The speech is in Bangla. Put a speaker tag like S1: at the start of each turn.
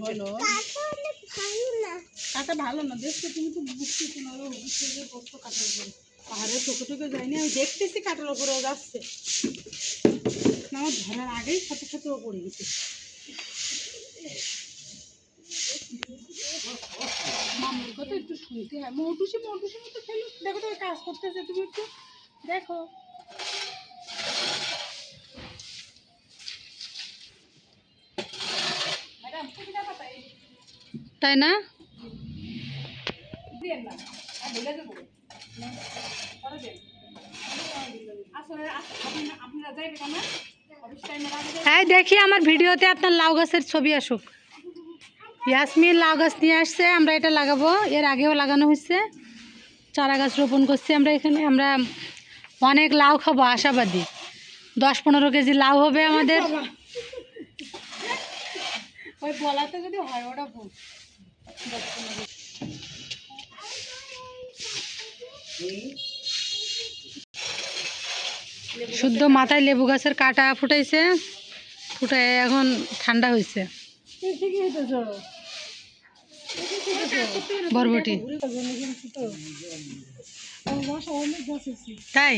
S1: বলো কাটা ভালো না দেখছো তুমি তো বুঝতেছো না বসতো কাটার উপরে পাহাড়ে চোখে টোকে যায়নি আমি দেখতেছি কাটার উপরেও যাচ্ছে আমার ধরার আগেই সাথে সাথে ও পড়ে গেছে মামুর কথা একটু শুনতে হয় মটুসি মতো ফেলো দেখো তো কাজ করতেছে তুমি একটু দেখো তাই না হ্যাঁ দেখি আমার ভিডিওতে আপনার লাউ গাছের ছবি আসুক ইয়াসমিন লাউ গাছ নিয়ে আসছে আমরা এটা লাগাবো এর আগেও লাগানো হয়েছে চারা গাছ রোপণ করছি আমরা এখানে আমরা অনেক লাউ খাবো আশাবাদী 10-15 কেজি লাউ হবে আমাদের ওই বলাতে যদি হয় ওটা ভুল শুদ্ধ মাথায় লেবু গাছের কাটা ফুটাইছে ফুটাই এখন ঠান্ডা হয়েছে বরবটি তাই